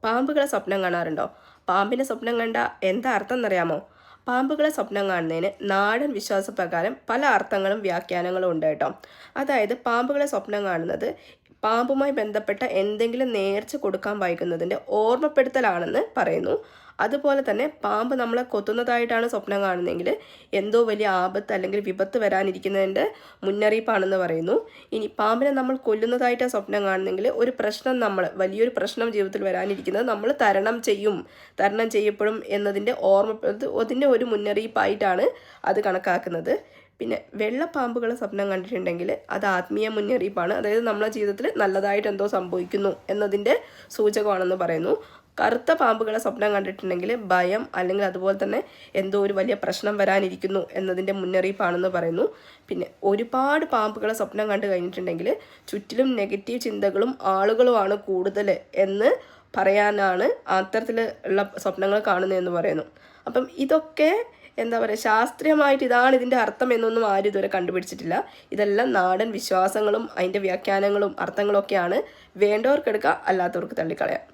പാമ്പുകളെ സ്വപ്നം കാണാറുണ്ടോ? പാമ്പിനെ സ്വപ്നം കണ്ട എന്താ അർത്ഥം എന്നറിയാമോ? പാമ്പുകളെ സ്വപ്നം കാണുന്നതിന് നാടൻ വിശ്വാസപ്രകാരം പല അർത്ഥങ്ങളും വ്യാഖ്യാനങ്ങളും ഉണ്ട് കേട്ടോ. അതായത് പാമ്പുകളെ സ്വപ്നം കാണുന്നത് പാമ്പുമായി ബന്ധപ്പെട്ട എന്തെങ്കിലും നേർച്ച കൊടുക്കാൻ വൈകുന്നതിൻ്റെ ഓർമ്മപ്പെടുത്തലാണെന്ന് പറയുന്നു. അതുപോലെ തന്നെ പാമ്പ് നമ്മളെ കൊത്തുന്നതായിട്ടാണ് സ്വപ്നം കാണുന്നതെങ്കിൽ എന്തോ വലിയ ആപത്ത് അല്ലെങ്കിൽ വിപത്ത് വരാനിരിക്കുന്നതിൻ്റെ മുന്നറിയിപ്പാണെന്ന് പറയുന്നു. ഇനി പാമ്പിനെ നമ്മൾ കൊല്ലുന്നതായിട്ടാണ് സ്വപ്നം കാണുന്നെങ്കിൽ ഒരു പ്രശ്നം വലിയൊരു പ്രശ്നം ജീവിതത്തിൽ വരാനിരിക്കുന്നത് നമ്മൾ തരണം ചെയ്യപ്പെടും എന്നതിൻ്റെ അതിൻ്റെ ഒരു മുന്നറിയിപ്പായിട്ടാണ് അത് കണക്കാക്കുന്നത്. പിന്നെ വെള്ളപ്പാമ്പുകളെ സ്വപ്നം കണ്ടിട്ടുണ്ടെങ്കിൽ അത് ആത്മീയ മുന്നറിയിപ്പാണ്. അതായത് നമ്മളെ ജീവിതത്തിൽ നല്ലതായിട്ട് എന്തോ സംഭവിക്കുന്നു എന്നതിൻ്റെ സൂചകമാണെന്ന് പറയുന്നു. കറുത്ത പാമ്പുകളെ സ്വപ്നം കണ്ടിട്ടുണ്ടെങ്കിൽ ഭയം അല്ലെങ്കിൽ അതുപോലെ തന്നെ എന്തോ ഒരു വലിയ പ്രശ്നം വരാനിരിക്കുന്നു എന്നതിൻ്റെ മുന്നറിയിപ്പാണെന്ന് പറയുന്നു. പിന്നെ ഒരുപാട് പാമ്പുകളെ സ്വപ്നം കണ്ടു കഴിഞ്ഞിട്ടുണ്ടെങ്കിൽ ചുറ്റിലും നെഗറ്റീവ് ചിന്തകളും ആളുകളുമാണ് കൂടുതൽ എന്ന് പറയാനാണ് അത്തരത്തിലുള്ള സ്വപ്നങ്ങൾ കാണുന്നതെന്ന് പറയുന്നു. അപ്പം ഇതൊക്കെ എന്താ പറയുക, ശാസ്ത്രീയമായിട്ട് ഇതാണ് ഇതിൻ്റെ അർത്ഥം എന്നൊന്നും ആരും ഇതുവരെ കണ്ടുപിടിച്ചിട്ടില്ല. ഇതെല്ലാം നാടൻ വിശ്വാസങ്ങളും അതിൻ്റെ വ്യാഖ്യാനങ്ങളും അർത്ഥങ്ങളൊക്കെയാണ്. വേണ്ടവർക്കെടുക്കുക, അല്ലാത്തവർക്ക് തള്ളിക്കളയാം.